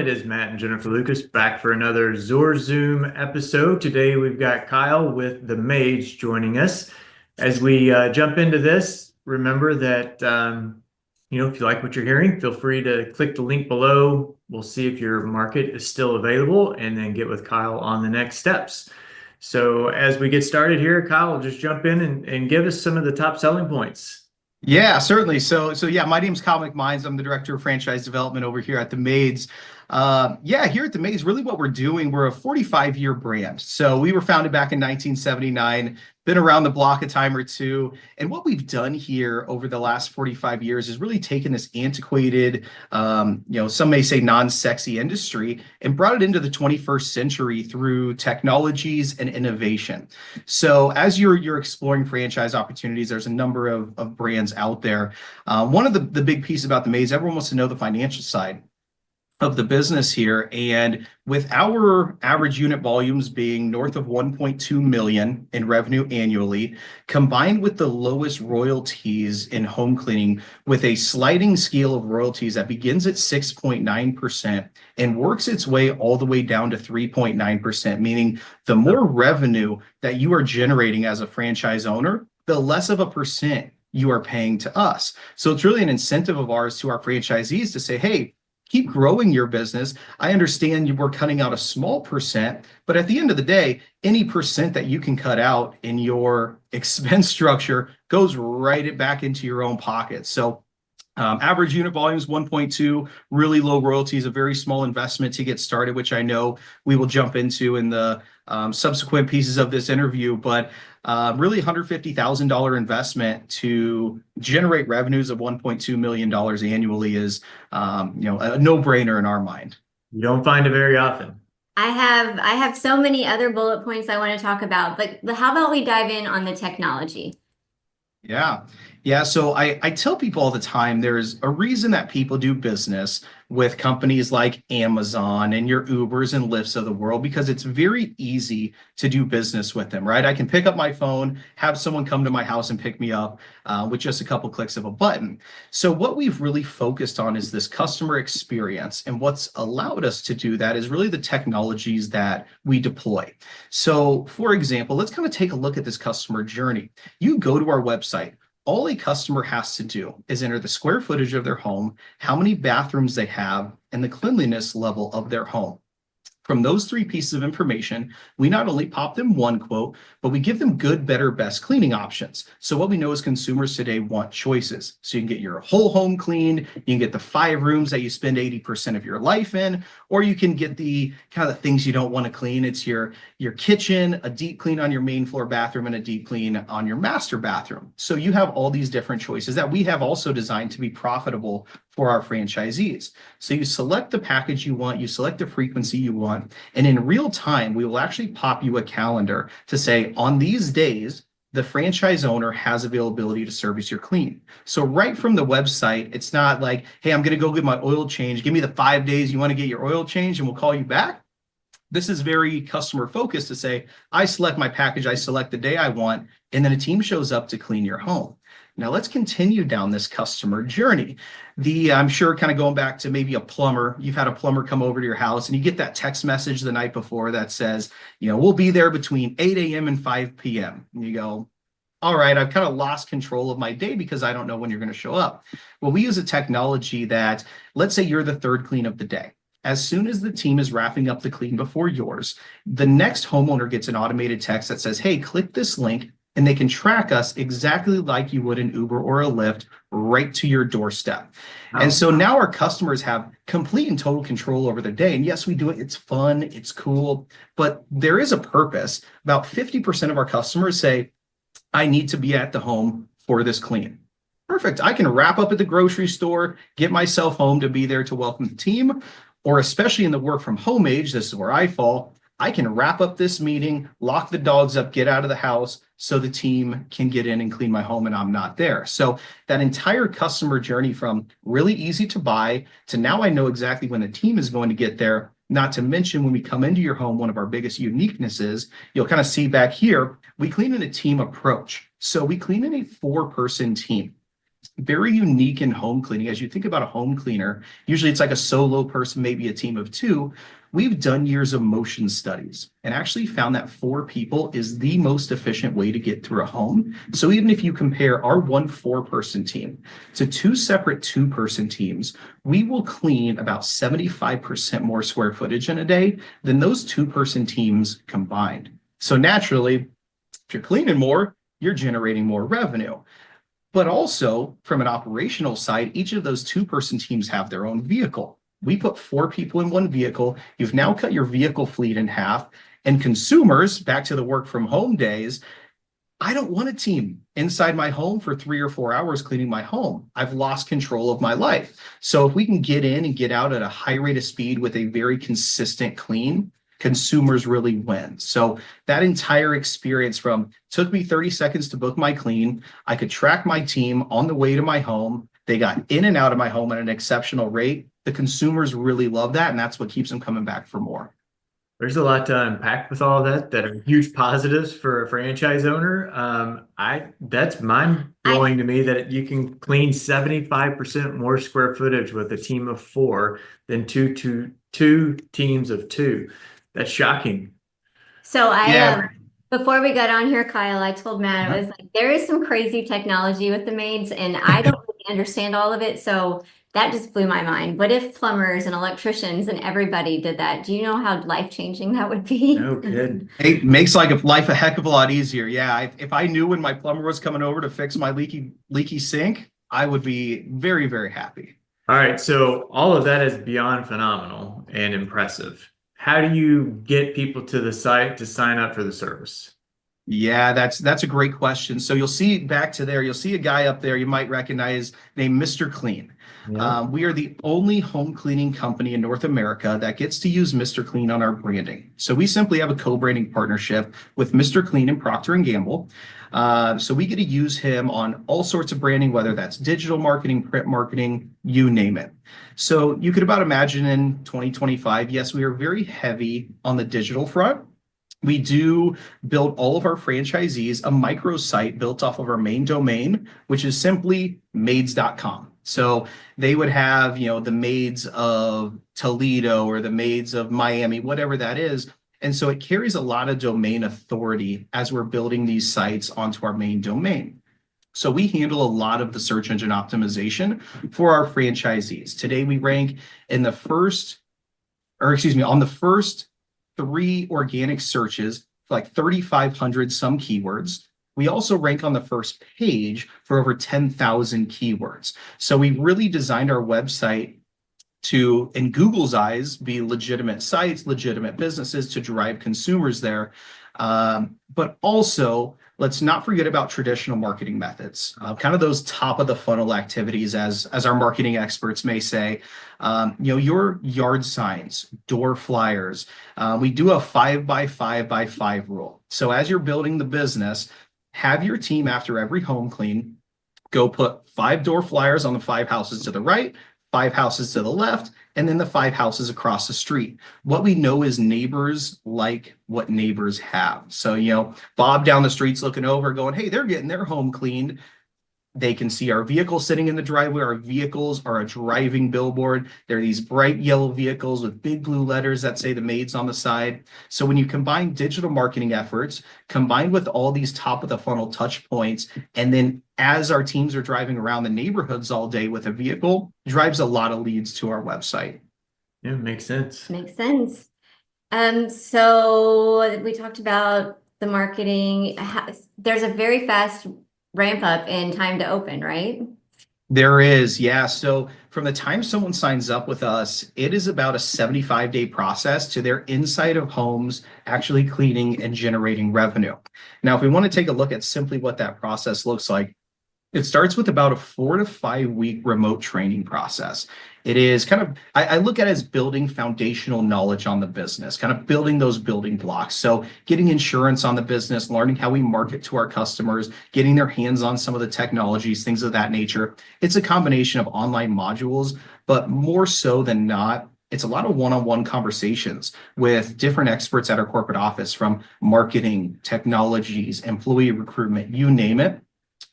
It is Matt and Jennifer Lucas back for another Zor Zoom episode. Today we've got Kyle with the Maids joining us. As we jump into this, remember that if you like what you're hearing, feel free to click the link below. We'll see if your market is still available and then get with Kyle on the next steps. So as we get started here, Kyle, just jump in and give us some of the top selling points. Yeah, certainly. So yeah, my name's Kyle McMines. I'm the director of franchise development over here at the Maids. Here at the Maids, really what we're doing, we're a 45-year brand. So we were founded back in 1979, been around the block a time or two. And what we've done here over the last 45 years is really taken this antiquated, some may say non-sexy industry and brought it into the 21st century through technologies and innovation. So as you're exploring franchise opportunities, there's a number of brands out there. One of the big piece about the Maids, everyone wants to know the financial side of the business here. And with our average unit volumes being north of 1.2 million in revenue annually, combined with the lowest royalties in home cleaning, with a sliding scale of royalties that begins at 6.9% and works its way all the way down to 3.9%, meaning the more revenue that you are generating as a franchise owner, the less of a percent you are paying to us. So it's really an incentive of ours to our franchisees to say, hey, keep growing your business. I understand we're cutting out a small percent, but at the end of the day, any percent that you can cut out in your expense structure goes right back into your own pocket. So average unit volume is 1.2, really low royalties, a very small investment to get started, which I know we will jump into in the subsequent pieces of this interview, but really $150,000 investment to generate revenues of $1.2 million annually is a no-brainer in our mind. You don't find it very often. I have so many other bullet points I want to talk about, but how about we dive in on the technology? Yeah. So I tell people all the time, there's a reason that people do business with companies like Amazon and your Ubers and Lyfts of the world, because it's very easy to do business with them, right? I can pick up my phone, have someone come to my house and pick me up with just a couple clicks of a button. So what we've really focused on is this customer experience. And what's allowed us to do that is really the technologies that we deploy. So for example, let's kind of take a look at this customer journey. You go to our website. All a customer has to do is enter the square footage of their home, how many bathrooms they have, and the cleanliness level of their home. From those three pieces of information, we not only pop them one quote, but we give them good, better, best cleaning options. So what we know is consumers today want choices. So you can get your whole home cleaned, you can get the 5 rooms that you spend 80% of your life in, or you can get the kind of the things you don't want to clean. It's your kitchen, a deep clean on your main floor bathroom, and a deep clean on your master bathroom. So you have all these different choices that we have also designed to be profitable for our franchisees. So you select the package you want, you select the frequency you want, and in real time, we will actually pop you a calendar to say, on these days, the franchise owner has availability to service your clean. So right from the website, it's not like, hey, I'm going to go get my oil change. Give me the 5 days you want to get your oil change and we'll call you back. This is very customer focused to say, I select my package, I select the day I want, and then a team shows up to clean your home. Now let's continue down this customer journey. I'm sure kind of going back to maybe a plumber, you've had a plumber come over to your house and you get that text message the night before that says, we'll be there between 8 a.m. and 5 p.m. And you go, all right, I've kind of lost control of my day because I don't know when you're going to show up. Well, we use a technology that, let's say you're the third clean of the day. As soon as the team is wrapping up the clean before yours, the next homeowner gets an automated text that says, hey, click this link, and they can track us exactly like you would an Uber or a Lyft right to your doorstep. And so now our customers have complete and total control over their day. And yes, we do it. It's fun. It's cool. But there is a purpose. About 50% of our customers say, I need to be at the home for this clean. Perfect. I can wrap up at the grocery store, get myself home to be there to welcome the team. Or especially in the work from home age, this is where I fall. I can wrap up this meeting, lock the dogs up, get out of the house so the team can get in and clean my home and I'm not there. So that entire customer journey from really easy to buy to now I know exactly when the team is going to get there. Not to mention when we come into your home, one of our biggest uniquenesses, you'll kind of see back here, we clean in a team approach. So we clean in a 4-person team. very unique in home cleaning. As you think about a home cleaner, usually it's like a solo person, maybe a team of two. We've done years of motion studies and actually found that 4 people is the most efficient way to get through a home. So even if you compare our 4-person team to 2 separate 2-person teams, we will clean about 75% more square footage in a day than those 2-person teams combined. So naturally, if you're cleaning more, you're generating more revenue. But also from an operational side, each of those 2-person teams have their own vehicle. We put 4 people in one vehicle. You've now cut your vehicle fleet in half. And consumers, back to the work from home days, I don't want a team inside my home for 3 or 4 hours cleaning my home. I've lost control of my life. So if we can get in and get out at a high rate of speed with a very consistent clean, consumers really win. So that entire experience from took me 30 seconds to book my clean. I could track my team on the way to my home. They got in and out of my home at an exceptional rate. The consumers really love that, and that's what keeps them coming back for more. There's a lot to unpack with all of that are huge positives for a franchise owner. That's mind blowing to me that you can clean 75% more square footage with a team of 4 than two teams of 2. That's shocking. So Yeah. before we got on here, Kyle, I told Matt, I was like, there is some crazy technology with the maids, and I don't really understand all of it. So that just blew my mind. What if plumbers and electricians and everybody did that? Do you know how life-changing that would be? No kidding. It makes life a heck of a lot easier. Yeah, if I knew when my plumber was coming over to fix my leaky sink, I would be very, very happy. All right, so all of that is beyond phenomenal and impressive. How do you get people to the site to sign up for the service? Yeah, that's a great question. So you'll see back to there, you'll see a guy up there you might recognize named Mr. Clean. Yeah. We are the only home cleaning company in North America that gets to use Mr. Clean on our branding. So we simply have a co-branding partnership with Mr. Clean and Procter & Gamble. So we get to use him on all sorts of branding, whether that's digital marketing, print marketing, you name it. So you could about imagine in 2025, yes, we are very heavy on the digital front. We do build all of our franchisees a microsite built off of our main domain, which is simply maids.com. So they would have, the Maids of Toledo or the Maids of Miami, whatever that is. And so it carries a lot of domain authority as we're building these sites onto our main domain. So we handle a lot of the search engine optimization for our franchisees. Today we rank on the first 3 organic searches for like 3,500 some keywords. We also rank on the first page for over 10,000 keywords. So we really designed our website to, in Google's eyes, be legitimate sites, legitimate businesses to drive consumers there. But also, let's not forget about traditional marketing methods, kind of those top of the funnel activities, as our marketing experts may say. Your yard signs, door flyers. We do a 5x5x5 rule. So as you're building the business, have your team after every home clean go put 5 door flyers on the 5 houses to the right, 5 houses to the left, and then the 5 houses across the street. What we know is neighbors like what neighbors have. So, Bob down the street's looking over going, hey, they're getting their home cleaned. They can see our vehicles sitting in the driveway. Our vehicles are a driving billboard. They're these bright yellow vehicles with big blue letters that say the Maids on the side. So when you combine digital marketing efforts, combined with all these top of the funnel touch points, and then as our teams are driving around the neighborhoods all day with a vehicle, drives a lot of leads to our website. Yeah, makes sense. Makes sense. So we talked about the marketing. There's a very fast ramp up in time to open, right? There is, yeah. So from the time someone signs up with us, it is about a 75-day process to their inside of homes actually cleaning and generating revenue. Now, if we want to take a look at simply what that process looks like, it starts with about a 4 to 5 week remote training process. It is kind of, I look at it as building foundational knowledge on the business, kind of building those building blocks. So getting insurance on the business, learning how we market to our customers, getting their hands on some of the technologies, things of that nature. It's a combination of online modules, but more so than not, it's a lot of one-on-one conversations with different experts at our corporate office, from marketing, technologies, employee recruitment, you name it.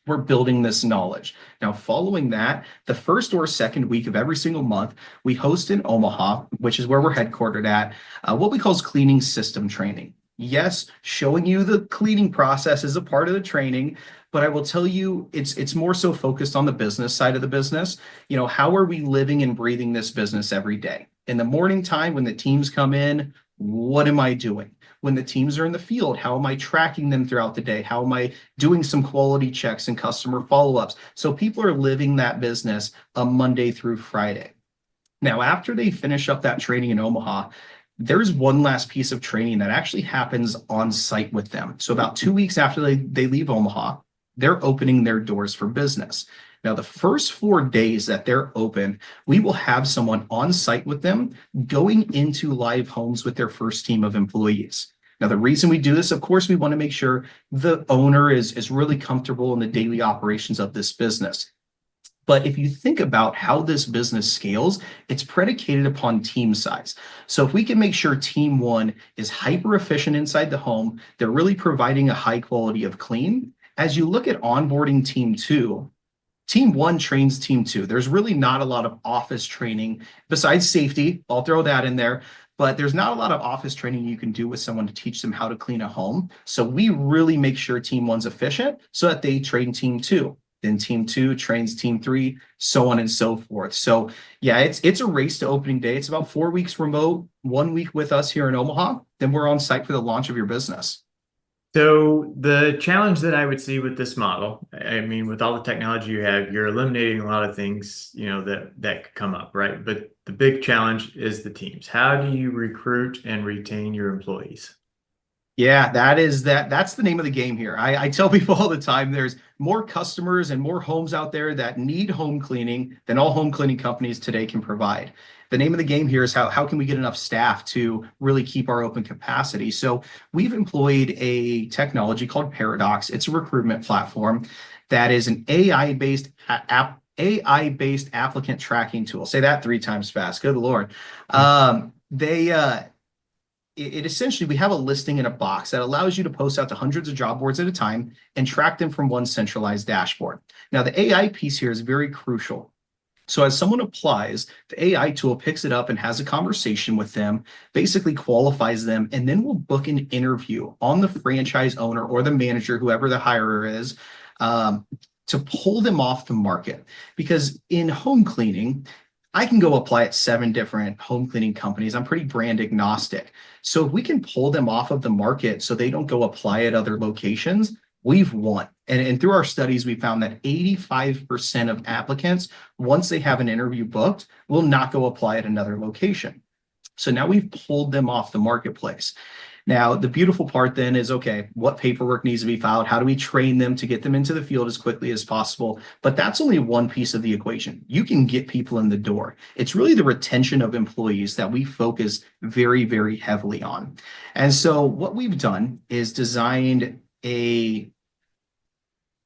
We're building this knowledge. Now, following that, the first or second week of every single month, we host in Omaha, which is where we're headquartered at, what we call cleaning system training. Yes, showing you the cleaning process is a part of the training, but I will tell you it's more so focused on the business side of the business. How are we living and breathing this business every day? In the morning time, when the teams come in, what am I doing? When the teams are in the field, how am I tracking them throughout the day? How am I doing some quality checks and customer follow-ups? So people are living that business Monday through Friday. Now, after they finish up that training in Omaha, there's one last piece of training that actually happens on site with them. So about 2 weeks after they leave Omaha, they're opening their doors for business. Now, the first 4 days that they're open, we will have someone on site with them going into live homes with their first team of employees. Now, the reason we do this, of course, we want to make sure the owner is really comfortable in the daily operations of this business. But if you think about how this business scales, it's predicated upon team size. So if we can make sure team one is hyper efficient inside the home, they're really providing a high quality of clean. As you look at onboarding team two, team one trains team two. There's really not a lot of office training besides safety. I'll throw that in there. But there's not a lot of office training you can do with someone to teach them how to clean a home. So we really make sure team one's efficient so that they train team two. Then team two trains team three, so on and so forth. So yeah, it's a race to opening day. It's about 4 weeks remote, 1 week with us here in Omaha. Then we're on site for the launch of your business. So the challenge that I would see with this model, I mean, with all the technology you have, you're eliminating a lot of things, that could come up, right? But the big challenge is the teams. How do you recruit and retain your employees? Yeah, that's the name of the game here. I tell people all the time, there's more customers and more homes out there that need home cleaning than all home cleaning companies today can provide. The name of the game here is how can we get enough staff to really keep our open capacity? So we've employed a technology called Paradox. It's a recruitment platform that is an AI-based applicant tracking tool. Say that 3 times fast. Good Lord. It essentially, we have a listing in a box that allows you to post out to hundreds of job boards at a time and track them from one centralized dashboard. Now, the AI piece here is very crucial. So as someone applies, the AI tool picks it up and has a conversation with them, basically qualifies them, and then we'll book an interview on the franchise owner or the manager, whoever the hirer is, to pull them off the market. Because in home cleaning, I can go apply at 7 different home cleaning companies. I'm pretty brand agnostic. So if we can pull them off of the market so they don't go apply at other locations, we've won. And through our studies, we found that 85% of applicants, once they have an interview booked, will not go apply at another location. So now we've pulled them off the marketplace. Now, the beautiful part then is, okay, what paperwork needs to be filed? How do we train them to get them into the field as quickly as possible? But that's only one piece of the equation. You can get people in the door. It's really the retention of employees that we focus very, very heavily on. And so what we've done is designed a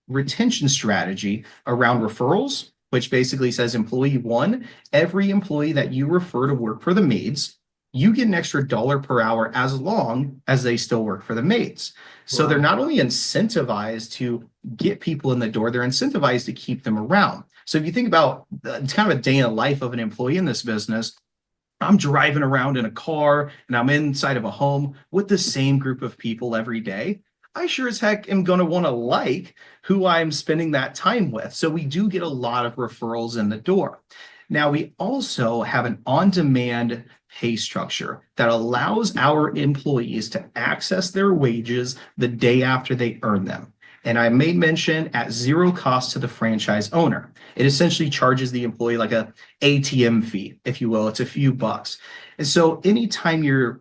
retention strategy around referrals, which basically says employee one, every employee that you refer to work for the Maids, you get an extra $1 per hour as long as they still work for the Maids. So Wow. They're not only incentivized to get people in the door, they're incentivized to keep them around. So if you think about it's kind of a day in the life of an employee in this business, I'm driving around in a car and I'm inside of a home with the same group of people every day. I sure as heck am going to want to like who I'm spending that time with. So we do get a lot of referrals in the door. Now, we also have an on-demand pay structure that allows our employees to access their wages the day after they earn them. And I may mention at 0 cost to the franchise owner. It essentially charges the employee like a ATM fee, if you will. It's a few bucks. And so anytime you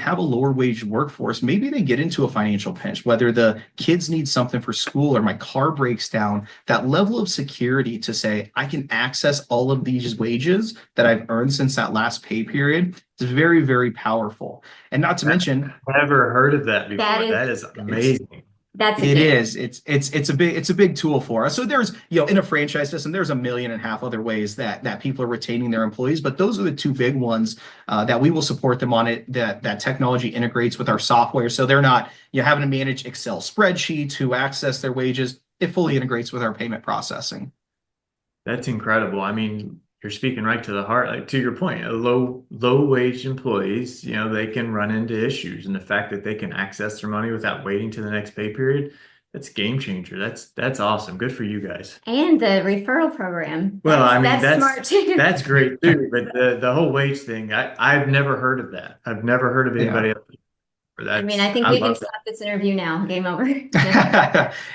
have a lower wage workforce, maybe they get into a financial pinch, whether the kids need something for school or my car breaks down, that level of security to say, I can access all of these wages that I've earned since that last pay period is very, very powerful. And not to mention, Never heard of that before. That is amazing. That's it is. It's a big tool for us. So there's, in a franchise system, there's 1.5 million other ways that people are retaining their employees, but those are the 2 big ones that we will support them on it. That technology integrates with our software, so they're not having to manage Excel spreadsheets to access their wages. it fully integrates with our payment processing. That's incredible. I mean, you're speaking right to the heart. Like to your point, low wage employees, they can run into issues, and the fact that they can access their money without waiting to the next pay period, that's a game changer. That's awesome. Good for you guys. And the referral program. Well, I mean, That's smart too. that's great too. But the whole wage thing, I've never heard of that. I've never heard of anybody else for that. I mean, I think I we can love stop this interview now. Game over.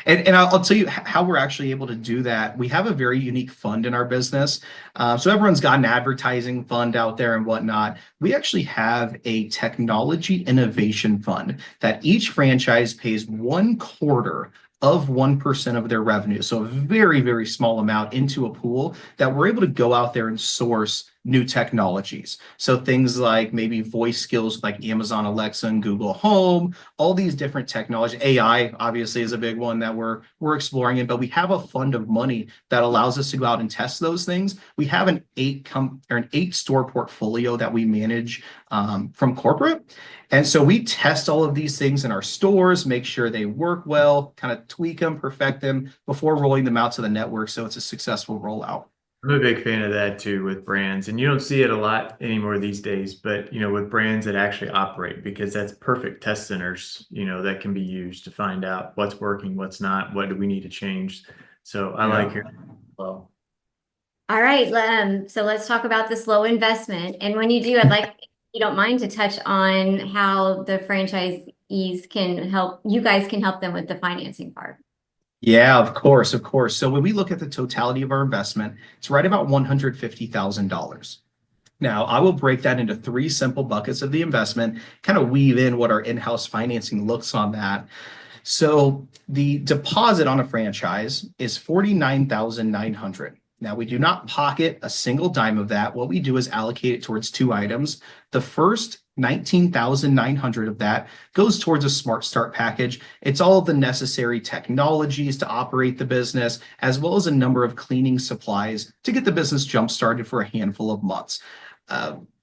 And I'll tell you how we're actually able to do that. We have a very unique fund in our business. So everyone's got an advertising fund out there and whatnot. We actually have a technology innovation fund that each franchise pays 1/4 of 1% of their revenue. So a very, very small amount into a pool that we're able to go out there and source new technologies. So things like maybe voice skills like Amazon Alexa and Google Home, all these different technology. AI obviously is a big one that we're exploring in, but we have a fund of money that allows us to go out and test those things. We have an 8 store portfolio that we manage from corporate. And so we test all of these things in our stores, make sure they work well, kind of tweak them, perfect them before rolling them out to the network. So it's a successful rollout. I'm a big fan of that too with brands, and you don't see it a lot anymore these days, but with brands that actually operate, because that's perfect test centers, that can be used to find out what's working, what's not, what do we need to change. So I like hearing that as well. All right. So let's talk about this low investment. And when you do, I'd like, if you don't mind, to touch on how the franchisees can help, you guys can help them with the financing part. Yeah, of course, of course. So when we look at the totality of our investment, it's right about $150,000. Now, I will break that into 3 simple buckets of the investment, kind of weave in what our in-house financing looks on that. So the deposit on a franchise is $49,900. Now, we do not pocket a single dime of that. What we do is allocate it towards 2 items. The first $19,900 of that goes towards a Smart Start package. It's all of the necessary technologies to operate the business, as well as a number of cleaning supplies to get the business jump started for a handful of months.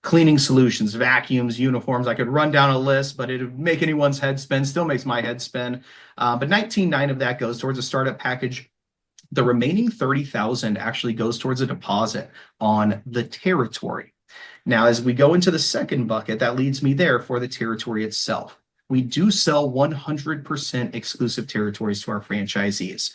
Cleaning solutions, vacuums, uniforms. I could run down a list, but it'd make anyone's head spin. Still makes my head spin. But $19,900 of that goes towards a startup package. The remaining $30,000 actually goes towards a deposit on the territory. Now, as we go into the second bucket, that leads me there for the territory itself. We do sell 100% exclusive territories to our franchisees.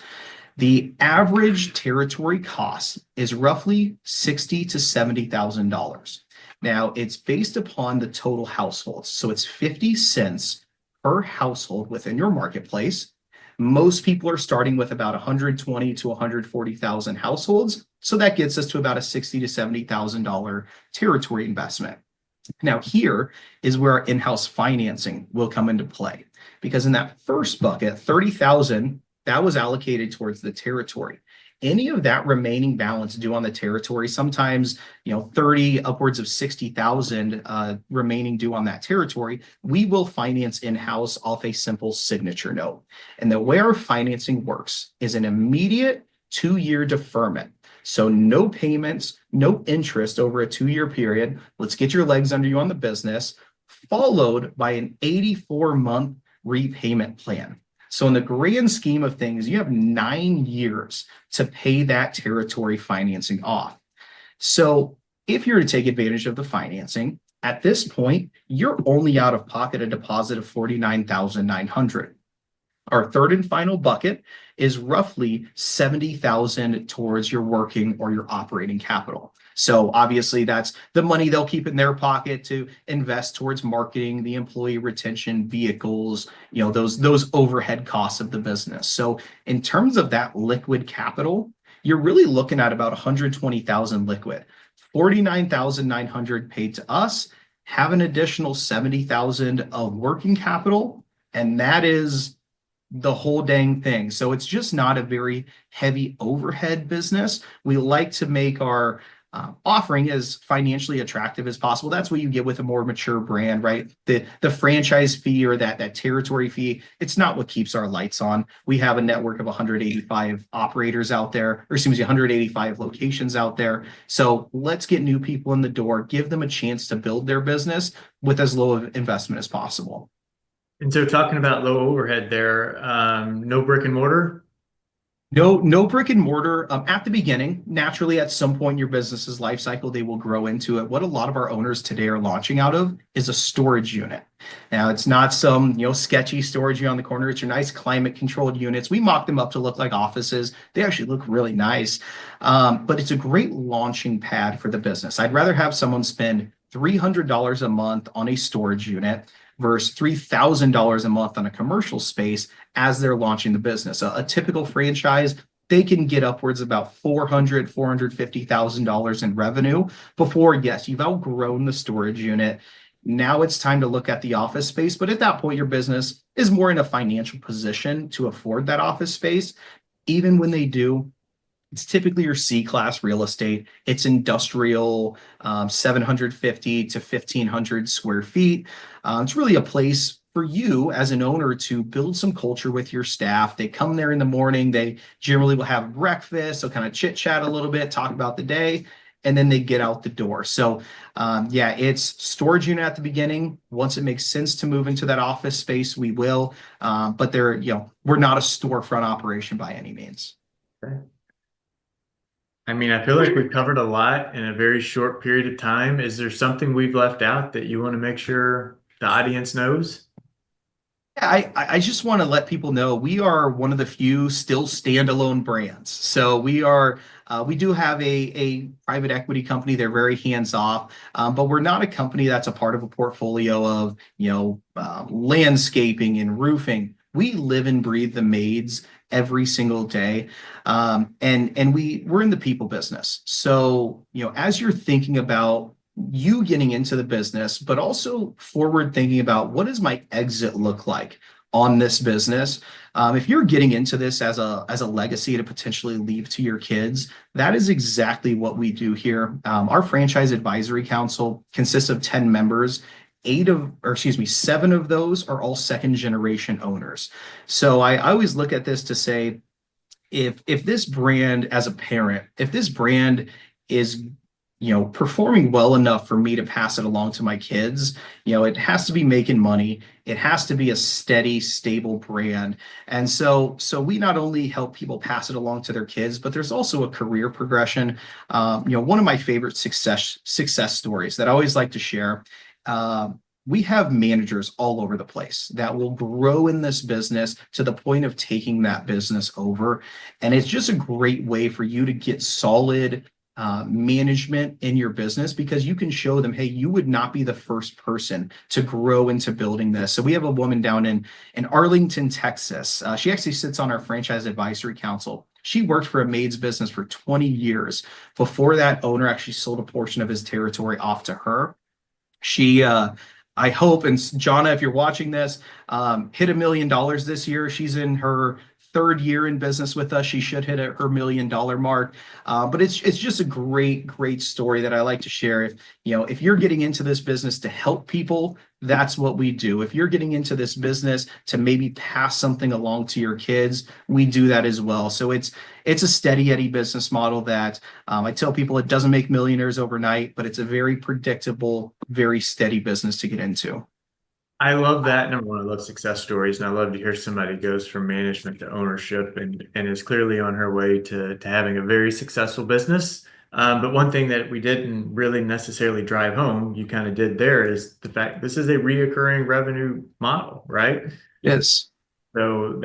The average territory cost is roughly $60,000 to $70,000. Now, it's based upon the total households. So it's 50 cents per household within your marketplace. Most people are starting with about 120 to 140,000 households. So that gets us to about a $60,000 to $70,000 territory investment. Now, here is where our in-house financing will come into play, because in that first bucket, 30,000, that was allocated towards the territory. Any of that remaining balance due on the territory, sometimes 30 upwards of 60,000 remaining due on that territory, we will finance in-house off a simple signature note. And the way our financing works is an immediate 2-year deferment. So no payments, no interest over a 2-year period. Let's get your legs under you on the business, followed by an 84-month repayment plan. So in the grand scheme of things, you have 9 years to pay that territory financing off. So if you're to take advantage of the financing, at this point, you're only out of pocket a deposit of $49,900. Our third and final bucket is roughly $70,000 towards your working or your operating capital. So obviously that's the money they'll keep in their pocket to invest towards marketing, the employee retention, vehicles, those overhead costs of the business. So in terms of that liquid capital, you're really looking at about $120,000 liquid, $49,900 paid to us, have an additional $70,000 of working capital, and that is the whole dang thing. So it's just not a very heavy overhead business. We like to make our offering as financially attractive as possible. That's what you get with a more mature brand, right? The franchise fee or that territory fee, it's not what keeps our lights on. We have a network of 185 operators out there, or excuse me, 185 locations out there. So let's get new people in the door, give them a chance to build their business with as low of investment as possible. And so talking about low overhead there, no brick and mortar? No brick and mortar at the beginning. Naturally, at some point in your business's life cycle, they will grow into it. What a lot of our owners today are launching out of is a storage unit. Now, it's not some sketchy storage unit on the corner. It's your nice climate controlled units. We mock them up to look like offices. They actually look really nice, but it's a great launching pad for the business. I'd rather have someone spend $300 a month on a storage unit versus $3,000 a month on a commercial space as they're launching the business. A typical franchise, they can get upwards about $450,000 in revenue before, yes, you've outgrown the storage unit. Now it's time to look at the office space, but at that point, your business is more in a financial position to afford that office space. Even when they do, it's typically your C-class real estate. It's industrial, 750 to 1,500 square feet. It's really a place for you as an owner to build some culture with your staff. They come there in the morning. They generally will have breakfast. They'll kind of chit chat a little bit, talk about the day, and then they get out the door. So yeah, it's storage unit at the beginning. Once it makes sense to move into that office space, we will. But we're not a storefront operation by any means. Okay. I mean, I feel like we've covered a lot in a very short period of time. Is there something we've left out that you want to make sure the audience knows? Yeah, I just want to let people know we are one of the few still standalone brands. So we do have a private equity company. They're very hands off, but we're not a company that's a part of a portfolio of landscaping and roofing. We live and breathe the Maids every single day, and we're in the people business. So as you're thinking about you getting into the business, but also forward thinking about what does my exit look like on this business. If you're getting into this as a legacy to potentially leave to your kids, that is exactly what we do here. Our franchise advisory council consists of 10 members. 7 of those are all second generation owners. So I always look at this to say, if this brand as a parent, if this brand is performing well enough for me to pass it along to my kids, it has to be making money. It has to be a steady, stable brand. And so we not only help people pass it along to their kids, but there's also a career progression. One of my favorite success stories that I always like to share. We have managers all over the place that will grow in this business to the point of taking that business over. And it's just a great way for you to get solid management in your business, because you can show them, hey, you would not be the first person to grow into building this. So we have a woman down in Arlington, Texas. She actually sits on our franchise advisory council. She worked for a Maids business for 20 years before that owner actually sold a portion of his territory off to her. She, I hope, and Jonna, if you're watching this, hit $1 million this year. She's in her 3rd year in business with us. She should hit her $1 million mark. But it's just a great story that I like to share. If you're getting into this business to help people, that's what we do. If you're getting into this business to maybe pass something along to your kids, we do that as well. So it's a steady Eddie business model that I tell people it doesn't make millionaires overnight, but it's a very predictable, very steady business to get into. I love that. Number one, I love success stories, and I love to hear somebody goes from management to ownership and is clearly on her way to having a very successful business. But one thing that we didn't really necessarily drive home, you kind of did there, is the fact this is a reoccurring revenue model, right? Yes. So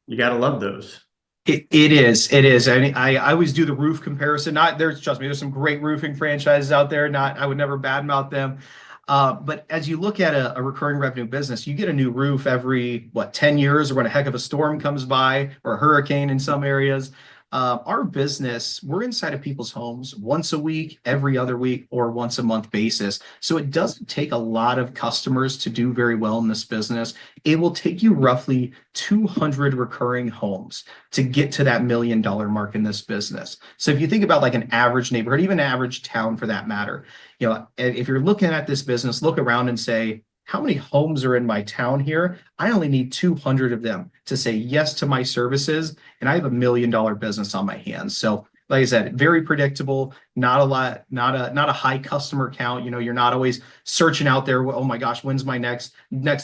you got to love those. It is. I mean, I always do the roof comparison. Trust me, there's some great roofing franchises out there. I would never badmouth them. But as you look at a recurring revenue business, you get a new roof every 10 years, or when a heck of a storm comes by, or a hurricane in some areas. Our business, we're inside of people's homes once a week, every other week, or once a month basis. So it doesn't take a lot of customers to do very well in this business. It will take you roughly 200 recurring homes to get to that $1 million mark in this business. So if you think about like an average neighborhood, even an average town for that matter, if you're looking at this business, look around and say, how many homes are in my town here? I only need 200 of them to say yes to my services, and I have $1 million business on my hands. So like I said, very predictable, not a lot, not a high customer count. You're not always searching out there, oh my gosh, when's my next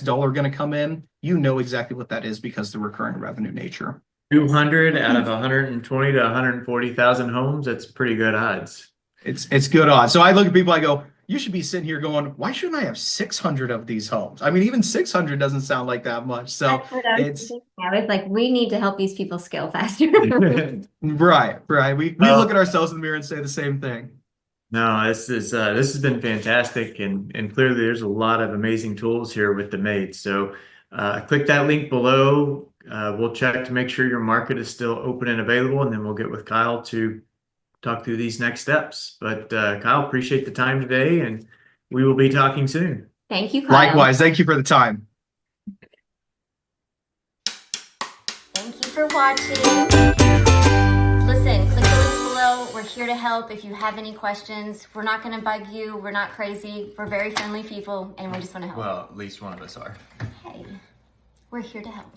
dollar going to come in? You know exactly what that is because of the recurring revenue nature. 200 out of 120 to 140,000 homes. That's pretty good odds. It's good odds. So I look at people, I go, you should be sitting here going, why shouldn't I have 600 of these homes? I mean, even 600 doesn't sound like that much. So That's what I was it's thinking. I was like, we need to help these people scale faster. right. We Well, look at ourselves in the mirror and say the same thing. No, this has been fantastic, and clearly there's a lot of amazing tools here with the Maids. So click that link below. We'll check to make sure your market is still open and available, and then we'll get with Kyle to talk through these next steps. But Kyle, appreciate the time today, and we will be talking soon. Thank you, Kyle. Likewise, thank you for the time. Thank you for watching. Listen, click the link below. We're here to help. If you have any questions, we're not going to bug you. We're not crazy. We're very friendly people, and we just want to help. Well, at least one of us are. Hey, we're here to help.